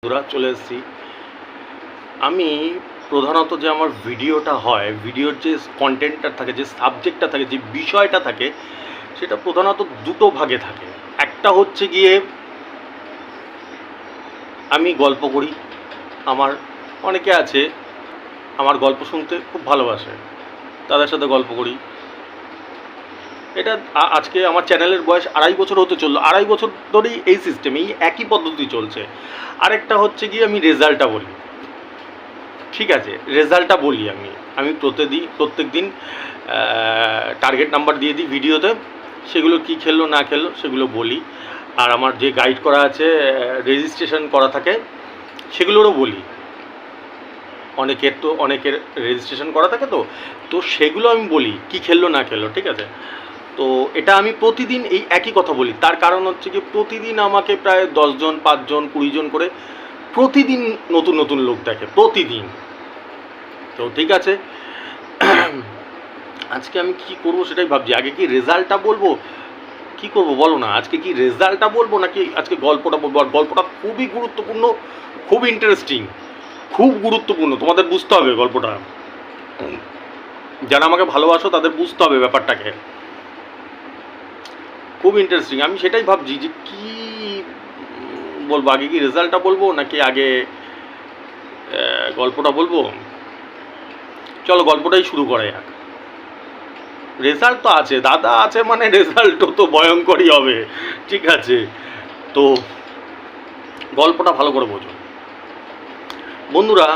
বন্ধুরা চলে এসেছি। আমি প্রধানত যে আমার ভিডিওটা হয়, ভিডিওর যে কন্টেন্টটা থাকে, যে সাবজেক্টটা থাকে, যে বিষয়টা থাকে, সেটা প্রধানত দুটো ভাগে থাকে। একটা হচ্ছে গিয়ে আমি গল্প করি। আমার অনেকে আছে আমার গল্প শুনতে খুব ভালোবাসে, তাদের সাথে গল্প করি। এটা আজকে আমার চ্যানেলের বয়স 2.5 বছর হতে চললো। 2.5 বছর ধরেই এই সিস্টেম, এই একই পদ্ধতি চলছে। আরেকটা হচ্ছে গিয়ে আমি রেজাল্টটা বলি। ঠিক আছে, রেজাল্টটা বলি। আমি প্রত্যেক দিন টার্গেট নাম্বার দিয়ে দিই ভিডিওতে, সেগুলো কি খেললো না খেললো সেগুলো বলি। আর আমার যে গাইড করা আছে, রেজিস্ট্রেশন করা থাকে, সেগুলোরও বলি। অনেকের রেজিস্ট্রেশন করা থাকে, তো সেগুলো আমি বলি কি খেললো না খেললো। ঠিক আছে, তো এটা আমি প্রতিদিন এই একই কথা বলি। তার কারণ হচ্ছে কি, প্রতিদিন আমাকে প্রায় 10 জন, 5 জন, 20 জন করে প্রতিদিন নতুন নতুন লোক দেখে, প্রতিদিন। তো ঠিক আছে, আজকে আমি কি করব সেটাই ভাবছি। আগে কি রেজাল্টটা বলবো, কি করব বলো না? আজকে কি রেজাল্টটা বলবো নাকি আজকে গল্পটা বলবো? আর গল্পটা খুবই গুরুত্বপূর্ণ, খুব ইন্টারেস্টিং, খুব গুরুত্বপূর্ণ। তোমাদের বুঝতে হবে গল্পটা। যারা আমাকে ভালোবাসো তাদের বুঝতে হবে ব্যাপারটাকে। খুব ইন্টারেস্টিং। আমি সেটাই ভাবছি যে কি বলবো, আগে কি রেজাল্টটা বলবো নাকি আগে গল্পটা বলবো। চলো গল্পটাই শুরু করা যাক। রেজাল্ট তো আছে, দাদা আছে, মানে রেজাল্টও তো ভয়ঙ্করই হবে। ঠিক আছে, তো গল্পটা ভালো করে বোঝো বন্ধুরা।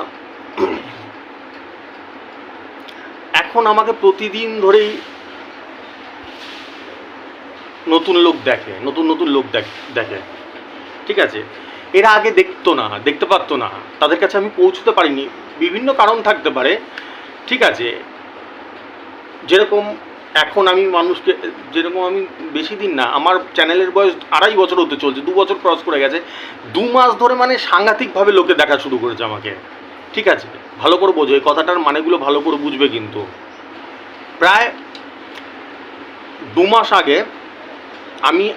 এখন আমাকে প্রতিদিন ধরেই নতুন লোক দেখে, নতুন নতুন লোক দেখে। ঠিক আছে, এরা আগে দেখতে পারতো না, তাদের কাছে আমি পৌঁছতে পারিনি, বিভিন্ন কারণ থাকতে পারে। ঠিক আছে, যেরকম এখন আমি মানুষকে, যেরকম আমি বেশি দিন না, আমার চ্যানেলের বয়স 2.5 বছর হতে চলছে, 2 বছর ক্রস করে গেছে। 2 মাস ধরে মানে সাংঘাতিকভাবে লোকে দেখা শুরু করেছে আমাকে। ঠিক আছে, ভালো করে বোঝো, এই কথাটার মানেগুলো ভালো করে বুঝবে কিন্তু। প্রায় 2 মাস আগে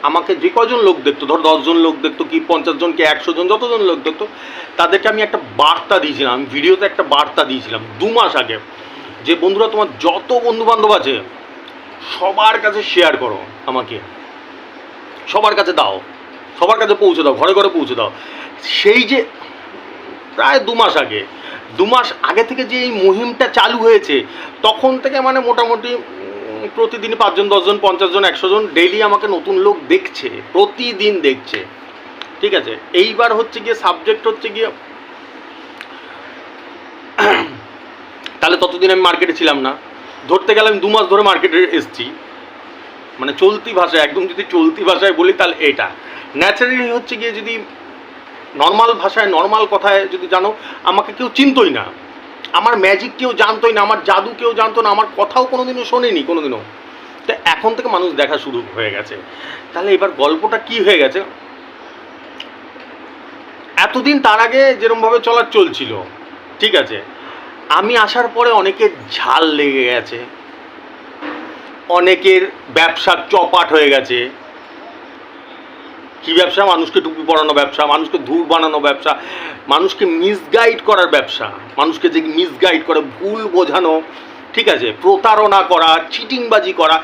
আমাকে যে কজন লোক দেখতো, ধর 10 জন লোক দেখতো, কি 50 জন, কি 100 জন, যতজন লোক দেখতো, তাদেরকে আমি একটা বার্তা দিয়েছিলাম, আমি ভিডিওতে একটা বার্তা দিয়েছিলাম 2 মাস আগে, যে বন্ধুরা তোমার যত বন্ধু বান্ধব আছে সবার কাছে শেয়ার করো, আমাকে সবার কাছে দাও, সবার কাছে পৌঁছে দাও, ঘরে ঘরে পৌঁছে দাও। সেই যে প্রায় 2 মাস আগে, 2 মাস আগে থেকে যে এই মুহিমটা চালু হয়েছে, তখন থেকে মানে মোটামুটি প্রতিদিন 5 জন, 10 জন, 50 জন, 100 জন ডেইলি আমাকে নতুন লোক দেখছে, প্রতিদিন দেখছে। ঠিক আছে, এইবার হচ্ছে গিয়ে সাবজেক্ট হচ্ছে গিয়ে, তাহলে ততদিন আমি মার্কেটে ছিলাম না। ধরতে গেলে আমি 2 মাস ধরে মার্কেটে এসেছি, মানে চলতি ভাষায়, একদম যদি চলতি ভাষায় বলি তাহলে এটা ন্যাচারালি হচ্ছে গিয়ে, যদি নর্মাল ভাষায়, নর্মাল কথায় যদি জানো, আমাকে কেউ চিনতই না, আমার ম্যাজিক কেউ জানতোই না, আমার জাদু কেউ জানতো না, আমার কথাও কোনোদিনও শোনেনি কোনোদিনও। তো এখন থেকে মানুষ দেখা শুরু হয়ে গেছে। তাহলে এবার গল্পটা কি হয়ে গেছে, এতদিন তার আগে যেরকমভাবে চলছিল, ঠিক আছে, আমি আসার পরে অনেকের ঝাল লেগে গেছে, অনেকের ব্যবসা চপাট হয়ে গেছে। কি ব্যবসা? মানুষকে টুপি পরানো ব্যবসা, মানুষকে ধূর বানানো ব্যবসা, মানুষকে মিসগাইড করার ব্যবসা, মানুষকে যে মিসগাইড করে, ভুল বোঝানো, ঠিক আছে, প্রতারণা করা, চিটিংবাজি করা,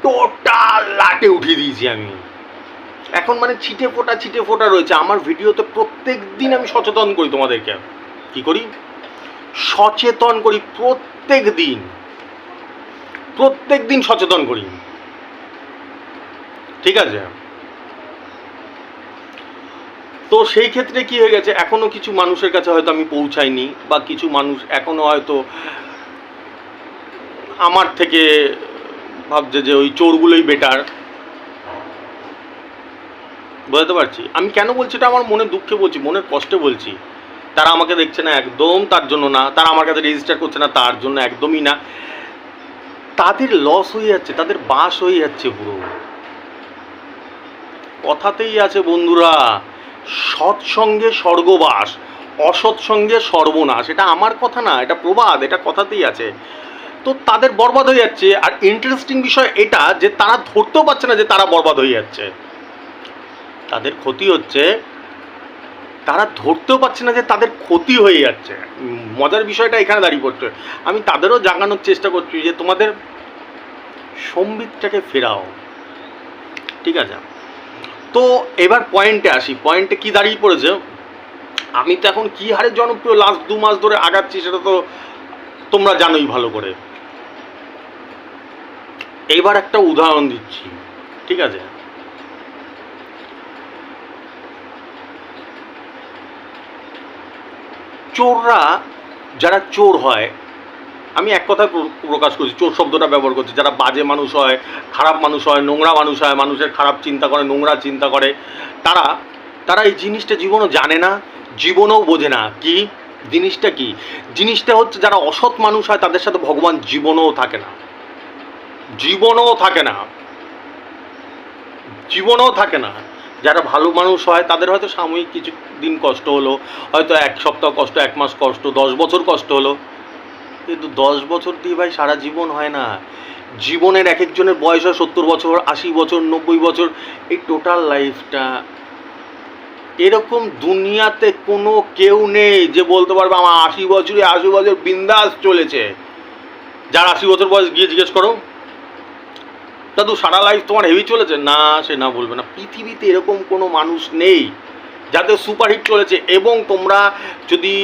টোটাল লাটে উঠিয়ে দিয়েছি আমি। এখন মানে ছিটে ফোটা রয়েছে আমার ভিডিওতে। প্রত্যেক দিন আমি সচেতন করি তোমাদেরকে। কি করি? সচেতন করি, প্রত্যেক দিন সচেতন করি। ঠিক আছে, তো সেই ক্ষেত্রে কি হয়ে গেছে, এখনো কিছু মানুষের কাছে হয়তো আমি পৌঁছাইনি, বা কিছু মানুষ এখনো হয়তো আমার থেকে ভাবছে যে ওই চোরগুলোই বেটার। বুঝতে পারছি আমি কেন বলছি এটা, আমার মনে দুঃখে বলছি, মনের কষ্টে বলছি। তারা আমাকে দেখছে না একদম তার জন্য না, তারা আমার কাছে রেজিস্টার করছে না তার জন্য একদমই না, তাদের লস হয়ে যাচ্ছে, তাদের বাস হয়ে যাচ্ছে পুরো। কথাতেই আছে বন্ধুরা, সৎসঙ্গে স্বর্গবাস, অসৎসঙ্গে সর্বনাশ। এটা আমার কথা না, এটা প্রবাদ, এটা কথাতেই আছে। তো তাদের বরবাদ হয়ে যাচ্ছে। আর ইন্টারেস্টিং বিষয় এটা যে তারা ধরতেও পারছে না যে তারা বরবাদ হয়ে যাচ্ছে, তাদের ক্ষতি হচ্ছে। তারা ধরতেও পারছে না যে তাদের ক্ষতি হয়ে যাচ্ছে। মজার বিষয়টা এখানে দাঁড়িয়ে পড়ছে। আমি তাদেরও জাগানোর চেষ্টা করছি যে তোমাদের সম্বিতটাকে ফেরাও, ঠিক আছে? তো এবার পয়েন্টে আসি। পয়েন্টে কি দাঁড়িয়ে পড়েছে, আমি তো এখন কি হারে জনপ্রিয় লাস্ট 2 মাস ধরে আগাচ্ছি সেটা তো তোমরা জানোই ভালো করে। এবার একটা উদাহরণ দিচ্ছি, ঠিক আছে? চোররা যারা চোর হয়, আমি এক কথায় প্রকাশ করছি, চোর শব্দটা ব্যবহার করছি, যারা বাজে মানুষ হয়, খারাপ মানুষ হয়, নোংরা মানুষ হয়, মানুষের খারাপ চিন্তা করে, নোংরা চিন্তা করে, তারা তারা এই জিনিসটা জীবনও জানে না, জীবনও বোঝে না। কি জিনিসটা? কি জিনিসটা হচ্ছে, যারা অসৎ মানুষ হয় তাদের সাথে ভগবান জীবনও থাকে না, জীবনও থাকে না, জীবনও থাকে না। যারা ভালো মানুষ হয় তাদের হয়তো সাময়িক কিছু দিন কষ্ট হলো, হয়তো 1 সপ্তাহ কষ্ট, 1 মাস কষ্ট, 10 বছর কষ্ট হলো, কিন্তু 10 বছর দিয়ে ভাই সারা জীবন হয় না। জীবনের এক একজনের বয়স হয় 70 বছর, 80 বছর, 90 বছর। এই টোটাল লাইফটা, এরকম দুনিয়াতে কোনো কেউ নেই যে বলতে পারবে আমার 80 বছর বিন্দাস চলেছে। যার 80 বছর বয়স গিয়ে জিজ্ঞেস করো, দাদু সারা লাইফ তোমার হেভি চলেছে? না, সে না বলবে না। পৃথিবীতে এরকম কোনো মানুষ নেই যাদের সুপারহিট চলেছে। এবং তোমরা যদি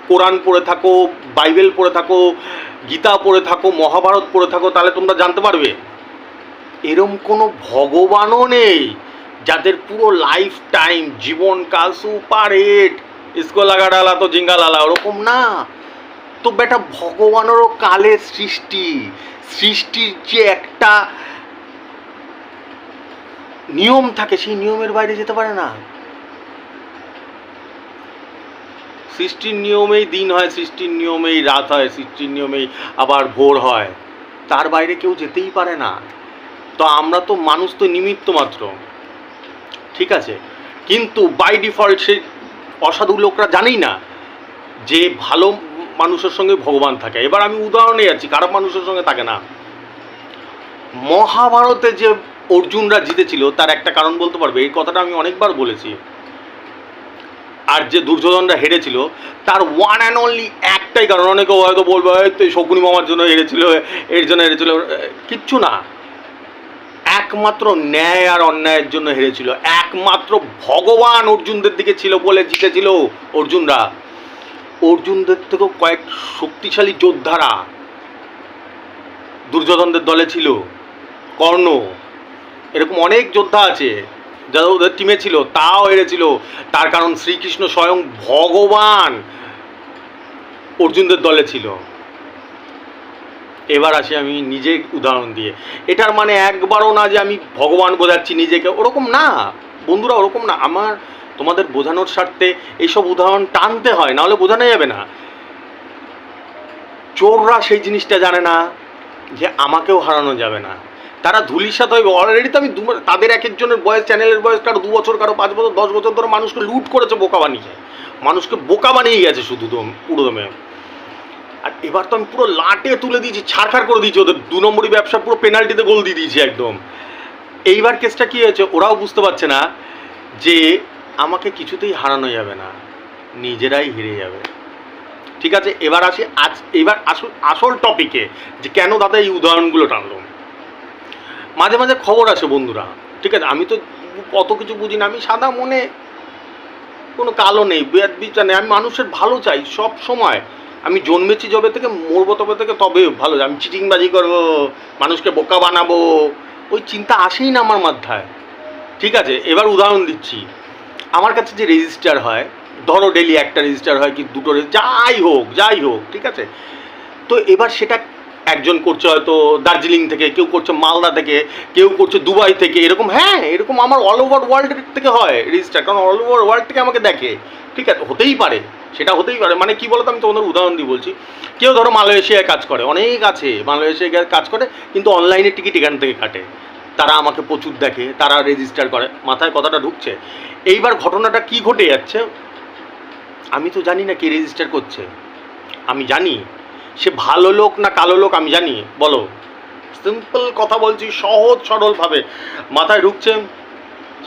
কোরআন পড়ে থাকো, বাইবেল পড়ে থাকো, গীতা পড়ে থাকো, মহাভারত পড়ে থাকো, তাহলে তোমরা জানতে পারবে এরম কোনো ভগবানও নেই যাদের পুরো লাইফ টাইম জীবনকাল সুপারহিট, ইসকো লাগা ডালা তো জিঙ্গা লালা, ওরকম না তো বেটা। ভগবানেরও কালের সৃষ্টি, সৃষ্টির যে একটা নিয়ম থাকে, সেই নিয়মের বাইরে যেতে পারে না। সৃষ্টির নিয়মেই দিন হয়, সৃষ্টির নিয়মেই রাত হয়, সৃষ্টির নিয়মেই আবার ভোর হয়, তার বাইরে কেউ যেতেই পারে না। তো আমরা তো মানুষ, তো নিমিত্ত মাত্র, ঠিক আছে? কিন্তু বাই ডিফল্ট সেই অসাধু লোকরা জানেই না যে ভালো মানুষের সঙ্গে ভগবান থাকে। এবার আমি উদাহরণে যাচ্ছি, খারাপ মানুষের সঙ্গে থাকে না। মহাভারতে যে অর্জুনরা জিতেছিল তার একটা কারণ বলতে পারবে? এই কথাটা আমি অনেকবার বলেছি। আর যে দুর্যোধনরা হেরেছিল তার ওয়ান অ্যান্ড অনলি একটাই কারণ। অনেকে হয়তো বলবে তো শকুনি মামার জন্য হেরেছিল, এর জন্য হেরেছিল, কিচ্ছু না। একমাত্র ন্যায় আর অন্যায়ের জন্য হেরেছিল। একমাত্র ভগবান অর্জুনদের দিকে ছিল বলে জিতেছিল অর্জুনরা। অর্জুনদের থেকেও কয়েক শক্তিশালী যোদ্ধারা দুর্যোধনদের দলে ছিল। কর্ণ, এরকম অনেক যোদ্ধা আছে যারা ওদের টিমে ছিল, তাও হেরেছিল। তার কারণ শ্রীকৃষ্ণ স্বয়ং ভগবান অর্জুনদের দলে ছিল। এবার আসি আমি নিজে উদাহরণ দিয়ে। এটার মানে একবারও না যে আমি ভগবান বোঝাচ্ছি নিজেকে, ওরকম না বন্ধুরা, ওরকম না। আমার তোমাদের বোঝানোর স্বার্থে এইসব উদাহরণ টানতে হয়, নাহলে বোঝানো যাবে না। চোররা সেই জিনিসটা জানে না যে আমাকেও হারানো যাবে না। তারা ধুলিসাৎ হয়ে অলরেডি তো আমি তাদের এক একজনের বয়স, চ্যানেলের বয়স কারো 2 বছর, কারো 5 বছর, 10 বছর ধরে মানুষকে লুট করেছে, বোকা বানিয়েছে, মানুষকে বোকা বানিয়ে গেছে শুধু পুরো দমে। আর এবার তো আমি পুরো লাটে তুলে দিয়েছি, ছাড়খাড় করে দিয়েছি ওদের। 2 নম্বরই ব্যবসা পুরো পেনাল্টিতে গোল দিয়ে দিয়েছি একদম। এইবার কেসটা কী হয়েছে, ওরাও বুঝতে পারছে না যে আমাকে কিছুতেই হারানো যাবে না, নিজেরাই হেরে যাবে। ঠিক আছে, এবার আসি এবার আসল টপিকে, যে কেন দাদা এই উদাহরণগুলো টানলো। মাঝে মাঝে খবর আসে বন্ধুরা, ঠিক আছে? আমি তো কত কিছু বুঝি না, আমি সাদা মনে, কোনো কালো নেই, বিচার নেই। আমি মানুষের ভালো চাই সব সময়। আমি জন্মেছি যবে থেকে, মরবো তবে থেকে, তবে ভালো। আমি চিটিংবাজি করবো, মানুষকে বোকা বানাবো, ওই চিন্তা আসেই না আমার মাথায়, ঠিক আছে? এবার উদাহরণ দিচ্ছি। আমার কাছে যে রেজিস্টার হয়, ধরো ডেলি একটা রেজিস্টার হয় কি দুটো, যাই হোক, ঠিক আছে? তো এবার সেটা একজন করছে হয়তো দার্জিলিং থেকে, কেউ করছে মালদা থেকে, কেউ করছে দুবাই থেকে, এরকম। হ্যাঁ, এরকম আমার অল ওভার ওয়ার্ল্ড থেকে হয় রেজিস্টার, কারণ অল ওভার ওয়ার্ল্ড থেকে আমাকে দেখে, ঠিক আছে? হতেই পারে, সেটা হতেই পারে। মানে কি বলতো, আমি তোমাদের উদাহরণ দিয়ে বলছি। কেউ ধরো মালয়েশিয়ায় কাজ করে, অনেক আছে মালয়েশিয়ায় কাজ করে, কিন্তু অনলাইনে টিকিট এখান থেকে কাটে, তারা আমাকে প্রচুর দেখে, তারা রেজিস্টার করে। মাথায় কথাটা ঢুকছে? এইবার ঘটনাটা কি ঘটে যাচ্ছে, আমি তো জানি না কে রেজিস্টার করছে। আমি জানি সে ভালো লোক না কালো লোক, আমি জানি? বলো, সিম্পল কথা বলছি, সহজ সরলভাবে মাথায় ঢুকছে।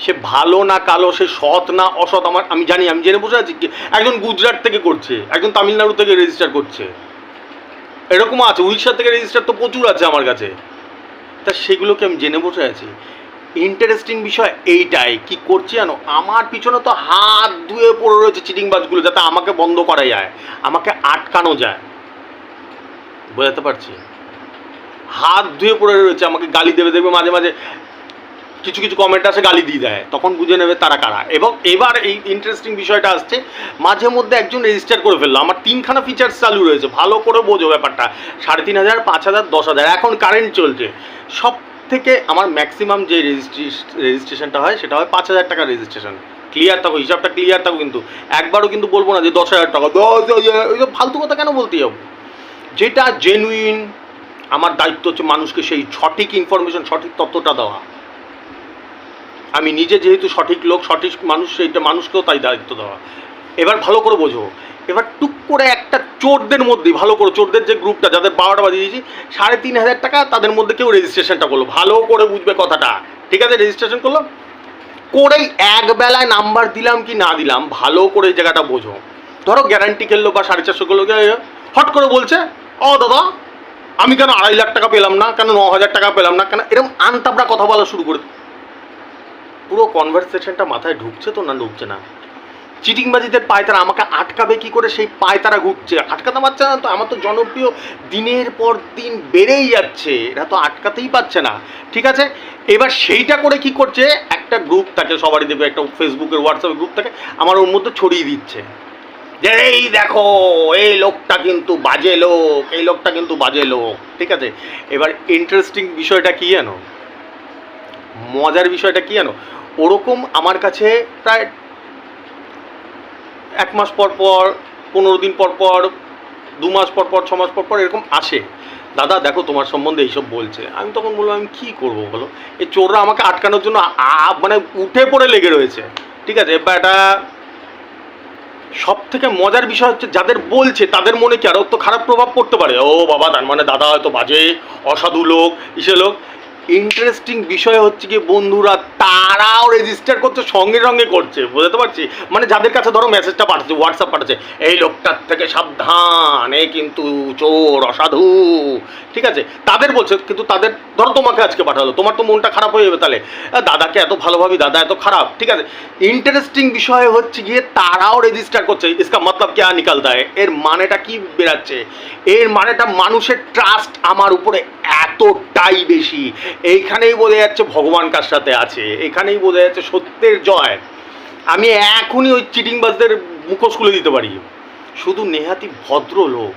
সে ভালো না কালো, সে সৎ না অসৎ, আমি জানি, আমি জেনে বসে আছি। একজন গুজরাট থেকে করছে, একজন তামিলনাড়ু থেকে রেজিস্টার করছে, এরকম আছে। উড়িষ্যা থেকে রেজিস্টার তো প্রচুর আছে আমার কাছে। তা সেগুলোকে আমি জেনে বসে আছি। ইন্টারেস্টিং বিষয় এইটাই, কি করছি জানো, আমার পিছনে তো হাত ধুয়ে পড়ে রয়েছে চিটিংবাজগুলো, যাতে আমাকে বন্ধ করা যায়, আমাকে আটকানো যায়। বোঝাতে পারছি? হাত ধুয়ে পড়ে রয়েছে, আমাকে গালি দেবে। দেখবে মাঝে মাঝে কিছু কিছু কমেন্ট আসে, গালি দিয়ে দেয়, তখন বুঝে নেবে তারা কারা। এবং এবার এই ইন্টারেস্টিং বিষয়টা আসছে, মাঝে মধ্যে একজন রেজিস্টার করে ফেললো। আমার 3খানা ফিচার্স চালু রয়েছে, ভালো করে বোঝো ব্যাপারটা। 3,500, 5,000, 10,000, এখন কারেন্ট চলছে। সব থেকে আমার ম্যাক্সিমাম যে রেজিস্ট্রেশনটা হয় সেটা হয় 5,000 টাকার রেজিস্ট্রেশন। ক্লিয়ার থাকো, হিসাবটা ক্লিয়ার থাকো, কিন্তু একবারও কিন্তু বলবো না যে 10,000 টাকা, 10,000, ওই ফালতু কথা কেন বলতে যাবো? যেটা জেনুইন, আমার দায়িত্ব হচ্ছে মানুষকে সেই সঠিক ইনফরমেশন, সঠিক তথ্যটা দেওয়া। আমি নিজে যেহেতু সঠিক লোক, সঠিক মানুষ, সেইটা মানুষকেও তাই দায়িত্ব দেওয়া। এবার ভালো করে বোঝো। এবার টুক করে একটা চোরদের মধ্যেই, ভালো করে চোরদের যে গ্রুপটা, যাদের 12টা বাজিয়ে দিয়েছি, 3,500 টাকা, তাদের মধ্যে কেউ রেজিস্ট্রেশনটা করলো। ভালো করে বুঝবে কথাটা, ঠিক আছে? রেজিস্ট্রেশন করলো করেই এক বেলায় নাম্বার দিলাম কি না দিলাম, ভালো করে এই জায়গাটা বোঝো। ধরো গ্যারান্টি খেললো বা 450 করলো, হট করে বলছে, ও দাদা আমি কেন 2.5 লাখ টাকা পেলাম না, কেন 9,000 টাকা পেলাম না, কেন এরকম আনতাবড়া কথা বলা শুরু করে। পুরো কনভারসেশনটা মাথায় ঢুকছে তো না ঢুকছে না? চিটিংবাজিদের পায়তারা আমাকে আটকাবে কি করে, সেই পায়তারা ঘুরছে। আটকাতে পারছে না তো, আমার তো জনপ্রিয় দিনের পর দিন বেড়েই যাচ্ছে, এরা তো আটকাতেই পারছে না। ঠিক আছে, এবার সেইটা করে কি করছে, একটা গ্রুপ থাকে সবারই, দেবে একটা ফেসবুকের হোয়াটসঅ্যাপের গ্রুপ থাকে, আমার ওর মধ্যে ছড়িয়ে দিচ্ছে যে এই দেখো এই লোকটা কিন্তু বাজে লোক, এই লোকটা কিন্তু বাজে লোক। ঠিক আছে, এবার ইন্টারেস্টিং বিষয়টা কি জানো, মজার বিষয়টা কি জানো, ওরকম আমার কাছে প্রায় 1 মাস পর পর, 15 দিন পর পর, 2 মাস পর পর, 6 মাস পর পর এরকম আসে, দাদা দেখো তোমার সম্বন্ধে এইসব বলছে। আমি তখন বললাম আমি কী করবো বলো, এই চোররা আমাকে আটকানোর জন্য মানে উঠে পড়ে লেগে রয়েছে। ঠিক আছে, বা এটা সব থেকে মজার বিষয় হচ্ছে, যাদের বলছে তাদের মনে কি আরও তো খারাপ প্রভাব পড়তে পারে। ও বাবা, তার মানে দাদা হয়তো বাজে, অসাধু লোক, ইসে লোক। ইন্টারেস্টিং বিষয় হচ্ছে কি বন্ধুরা, তারাও রেজিস্টার করছে, সঙ্গে সঙ্গে করছে। বুঝতে পারছি? মানে যাদের কাছে ধরো মেসেজটা পাঠাচ্ছে, হোয়াটসঅ্যাপ পাঠাচ্ছে, এই লোকটার থেকে সাবধান, এই কিন্তু চোর, অসাধু। ঠিক আছে, তাদের বলছে, কিন্তু তাদের ধরো তোমাকে আজকে পাঠালো, তোমার তো মনটা খারাপ হয়ে যাবে, তাহলে দাদাকে এত ভালোভাবে, দাদা এত খারাপ। ঠিক আছে, ইন্টারেস্টিং বিষয় হচ্ছে গিয়ে তারাও রেজিস্টার করছে। ইসকা মতলব কে নিকালতা হয়, এর মানেটা কি বেরাচ্ছে? এর মানেটা মানুষের ট্রাস্ট আমার উপরে এতটাই বেশি। এইখানেই বোঝা যাচ্ছে ভগবান কার সাথে আছে, এখানেই বোঝা যাচ্ছে সত্যের জয়। আমি এখনই ওই চিটিংবাজদের মুখোশ খুলে দিতে পারি। শুধু নেহাতি ভদ্রলোক,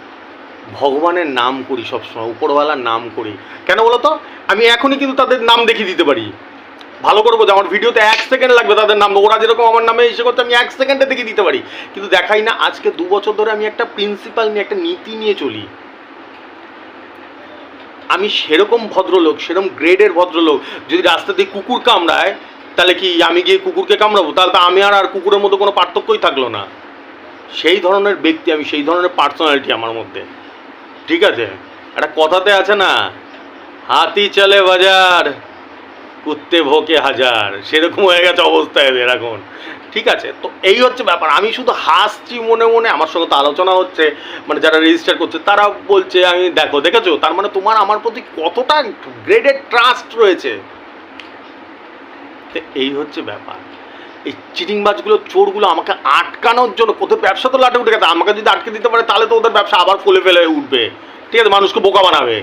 ভগবানের নাম করি সবসময়, উপরওয়ালার নাম করি। কেন বলো তো, আমি এখনই কিন্তু তাদের নাম দেখিয়ে দিতে পারি। ভালো করে বোঝো, আমার ভিডিওতে 1 সেকেন্ড লাগবে তাদের নাম, ওরা যেরকম আমার নামে এসে করতে আমি 1 সেকেন্ডে দেখিয়ে দিতে পারি, কিন্তু দেখাই না। আজকে 2 বছর ধরে আমি একটা প্রিন্সিপাল নিয়ে, একটা নীতি নিয়ে চলি। আমি সেরকম ভদ্রলোক, সেরকম গ্রেডের ভদ্রলোক। যদি রাস্তা দিয়ে কুকুর কামড়ায়, তাহলে কি আমি গিয়ে কুকুরকে কামড়াবো? তাহলে তো আমি আর কুকুরের মধ্যে কোনো পার্থক্যই থাকলো না। সেই ধরনের ব্যক্তি আমি, সেই ধরনের পার্সোনালিটি আমার মধ্যে। ঠিক আছে, একটা কথাতে আছে না, হাতি চলে বাজার, কুত্তে ভোকে হাজার, সেরকম হয়ে গেছে অবস্থা এদের এখন। ঠিক আছে, তো এই হচ্ছে ব্যাপার। আমি শুধু হাসছি মনে মনে, আমার সঙ্গে তো আলোচনা হচ্ছে, মানে যারা রেজিস্টার করছে তারা বলছে, আমি দেখেছো, তার মানে তোমার আমার প্রতি কতটা গ্রেডেড ট্রাস্ট রয়েছে। এই হচ্ছে ব্যাপার। এই চিটিংবাজগুলো, চোরগুলো আমাকে আটকানোর জন্য, কোথাও ব্যবসা তো লাটে উঠে গেছে, আমাকে যদি আটকে দিতে পারে তাহলে তো ওদের ব্যবসা আবার ফুলে ফেলে উঠবে। ঠিক আছে, মানুষকে বোকা বানাবে।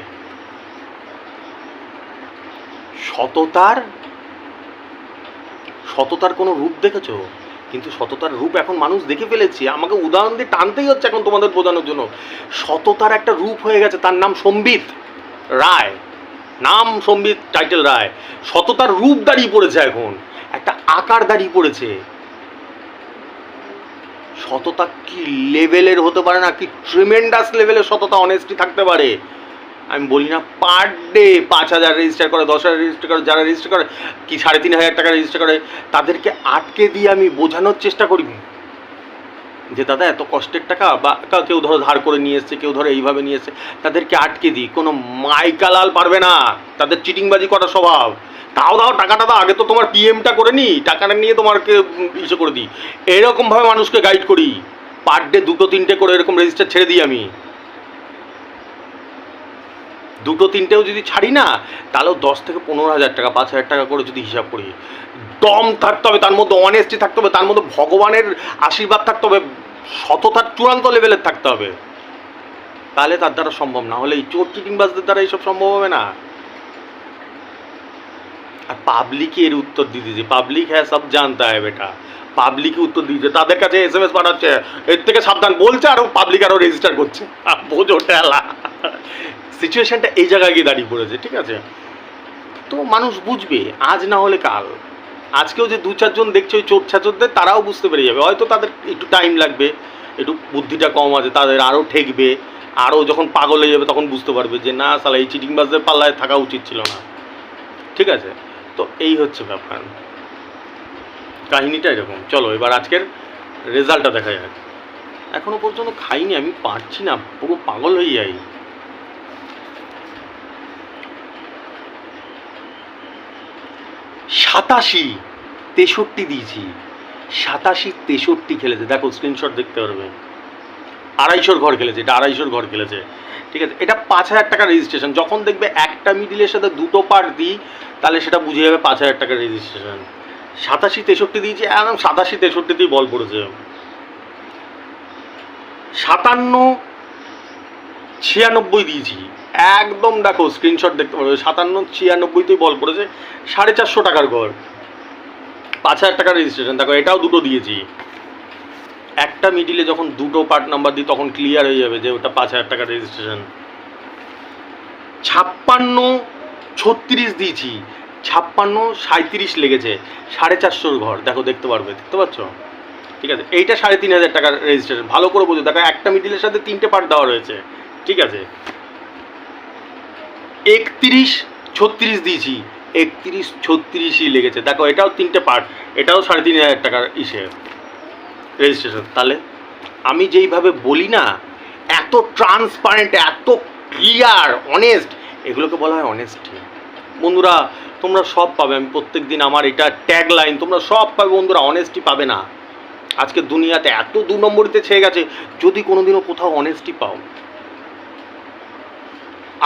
সততার কোনো রূপ দেখেছো? কিন্তু সততার রূপ এখন মানুষ দেখে ফেলেছি। আমাকে উদাহরণ দিয়ে টানতেই হচ্ছে এখন তোমাদের বোঝানোর জন্য। সততার একটা রূপ হয়ে গেছে, তার নাম সম্বিত রায়। নাম সম্বিত, টাইটেল রায়। সততার রূপ দাঁড়িয়ে পড়েছে এখন, একটা আকার দাঁড়িয়ে পড়েছে। সততা কি লেভেলের হতে পারে না, কি ট্রিমেন্ডাস লেভেলের সততা, অনেস্টি থাকতে পারে। আমি বলি না পার ডে 5,000 রেজিস্টার করে, 10,000 রেজিস্টার করে, যারা রেজিস্টার করে কি 3,500 টাকা রেজিস্টার করে, তাদেরকে আটকে দিয়ে আমি বোঝানোর চেষ্টা করি যে দাদা এত কষ্টের টাকা, বা কেউ ধরো ধার করে নিয়ে এসছে, কেউ ধরো এইভাবে নিয়ে এসছে, তাদেরকে আটকে দিই। কোনো মাইকালাল পারবে না, তাদের চিটিংবাজি করার স্বভাব। তাও দাও টাকাটা দাও, আগে তো তোমার পিএমটা করে নিই, টাকাটা নিয়ে তোমাকে ইসে করে দিই। এরকমভাবে মানুষকে গাইড করি, পার ডে 2-3টে করে এরকম রেজিস্টার ছেড়ে দিই আমি। 2-3টেও যদি ছাড়ি না, তাহলেও 10 থেকে 15 হাজার টাকা, 5 হাজার টাকা করে যদি হিসাব করি। দম থাকতে হবে তার মধ্যে, অনেস্টি থাকতে হবে তার মধ্যে, ভগবানের আশীর্বাদ থাকতে হবে, সততার চূড়ান্ত লেভেলের থাকতে হবে, তাহলে তার দ্বারা সম্ভব। না হলে এই চোর চিটিংবাজদের দ্বারা এইসব সম্ভব হবে না। আর পাবলিকই এর উত্তর দিয়ে দিয়েছে, পাবলিক হ্যাঁ সব জানতা হয় বেটা, পাবলিকই উত্তর দিয়েছে, তাদের কাছে SMS পাঠাচ্ছে এর থেকে সাবধান বলছে, আরও পাবলিক আরও রেজিস্টার করছে। বোঝো ঠেলা, সিচুয়েশনটা এই জায়গায় গিয়ে দাঁড়িয়ে পড়েছে, ঠিক আছে? তো মানুষ বুঝবে আজ না হলে কাল। আজকেও যে 2-4 জন দেখছে ওই চোর ছাচরদের, তারাও বুঝতে পেরে যাবে। হয়তো তাদের একটু টাইম লাগবে, একটু বুদ্ধিটা কম আছে, তাদের আরও ঠেকবে, আরও যখন পাগল হয়ে যাবে তখন বুঝতে পারবে যে না সালা এই চিটিংবাজদের পাল্লায় থাকা উচিত ছিল না, ঠিক আছে? তো এই হচ্ছে ব্যাপার, কাহিনিটা এরকম। চলো এবার আজকের রেজাল্টটা দেখা যাক। এখনো পর্যন্ত খাইনি, আমি পারছি না, পুরো পাগল হয়ে যাই। 87-63 দিয়েছি, 87-63 খেলেছে, দেখো স্ক্রিনশট দেখতে পারবে। 250 ঘর খেলেছে, এটা 250 ঘর খেলেছে, ঠিক আছে? এটা 5,000 টাকা রেজিস্ট্রেশন। যখন দেখবে একটা মিডিলের সাথে 2টো পার্ট দিই, তাহলে সেটা বুঝে যাবে 5,000 টাকার রেজিস্ট্রেশন। 87-63 দিয়েছি, একদম 87-63তেই বল পড়েছে। 57-96 দিয়েছি, একদম দেখো স্ক্রিনশট দেখতে পারবে, 57-96তেই বল পড়েছে। 450 টাকার ঘর, 5,000 টাকার রেজিস্ট্রেশন। দেখো এটাও 2টো দিয়েছি। একটা মিডিলে যখন 2টো পার্ট নাম্বার দিই তখন ক্লিয়ার হয়ে যাবে যে ওটা 5,000 টাকার রেজিস্ট্রেশন। 56-36 দিয়েছি, 56-37 লেগেছে, 450 ঘর, দেখো দেখতে পারবে, দেখতে পাচ্ছ, ঠিক আছে? এইটা 3,500 টাকার রেজিস্ট্রেশন। ভালো করে বোঝো, দেখো একটা মিডিলের সাথে 3টে পার্ট দেওয়া রয়েছে, ঠিক আছে? 31-36 দিয়েছি, 31-36ই লেগেছে, দেখো এটাও 3টে পার্ট, এটাও 3,500 টাকার রেজিস্ট্রেশন। তাহলে আমি যেইভাবে বলি না, এত ট্রান্সপারেন্ট, এত ক্লিয়ার, অনেস্ট, এগুলোকে বলা হয় অনেস্টি। বন্ধুরা তোমরা সব পাবে, আমি প্রত্যেক দিন আমার এটা ট্যাগ লাইন, তোমরা সব পাবে বন্ধুরা, অনেস্টি পাবে না। আজকে দুনিয়াতে এত 2 নম্বরিতে ছেয়ে গেছে, যদি কোনোদিনও কোথাও অনেস্টি পাও,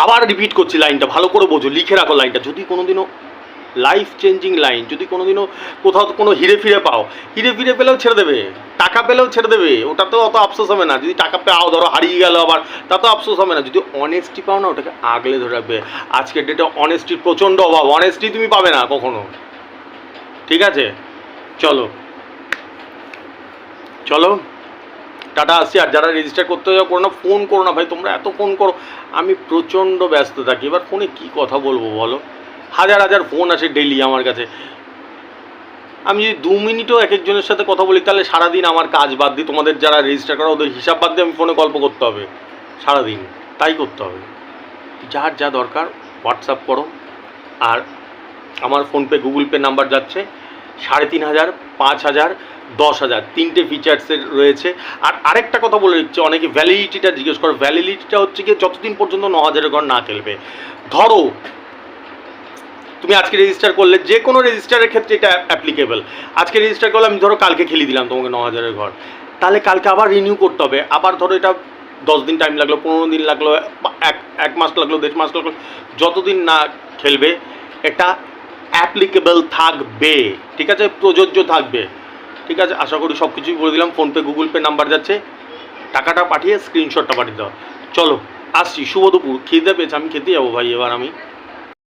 আবার রিপিট করছি লাইনটা, ভালো করে বোঝো, লিখে রাখো লাইনটা, যদি কোনোদিনও লাইফ চেঞ্জিং লাইন, যদি কোনোদিনও কোথাও কোনো হিরে ফিরে পাও, হিরে ফিরে পেলেও ছেড়ে দেবে, টাকা পেলেও ছেড়ে দেবে, ওটাতেও অত আফসোস হবে না। যদি টাকা পাও, ধরো হারিয়ে গেল আবার, তাতেও আফসোস হবে না। যদি অনেস্টি পাও না, ওটাকে আগলে ধরে রাখবে। আজকের ডেটে অনেস্টির প্রচণ্ড অভাব, অনেস্টি তুমি পাবে না কখনো, ঠিক আছে? চলো চলো টাটা, আসছি। আর যারা রেজিস্টার করতে যাও করো না, ফোন করো না ভাই, তোমরা এত ফোন করো, আমি প্রচণ্ড ব্যস্ত থাকি। এবার ফোনে কি কথা বলবো বলো, হাজার হাজার ফোন আসে ডেইলি আমার কাছে। আমি যদি 2 মিনিটও এক একজনের সাথে কথা বলি, তাহলে সারাদিন আমার কাজ বাদ দিই, তোমাদের যারা রেজিস্টার করা ওদের হিসাব বাদ দিয়ে আমি ফোনে গল্প করতে হবে সারাদিন, তাই করতে হবে। যার যা দরকার হোয়াটসঅ্যাপ করো। আর আমার ফোনপে গুগল পে নাম্বার যাচ্ছে, 3,500, 5,000, 10,000, 3টে ফিচার্সের রয়েছে। আর আরেকটা কথা বলে দিচ্ছি, অনেকে ভ্যালিডিটিটা জিজ্ঞেস করো। ভ্যালিডিটিটা হচ্ছে কি, যতদিন পর্যন্ত 9,000 ঘর না খেলবে। ধরো তুমি আজকে রেজিস্টার করলে, যে কোনো রেজিস্টারের ক্ষেত্রে এটা অ্যাপ্লিকেবল। আজকে রেজিস্টার করলে, আমি ধরো কালকে খেলিয়ে দিলাম তোমাকে 9,000 ঘর, তাহলে কালকে আবার রিনিউ করতে হবে। আবার ধরো এটা 10 দিন টাইম লাগলো, 15 দিন লাগলো, এক মাস লাগলো, 1.5 মাস লাগলো, যতদিন না খেলবে এটা অ্যাপ্লিকেবল থাকবে, ঠিক আছে? প্রযোজ্য থাকবে, ঠিক আছে? আশা করি সব কিছুই বলে দিলাম। ফোনপে গুগল পে নাম্বার যাচ্ছে, টাকাটা পাঠিয়ে স্ক্রিনশটটা পাঠিয়ে দাও। চলো আসছি, শুভ দুপুর, খিদে পেয়েছে, আমি খেতে যাবো ভাই এবার আমি।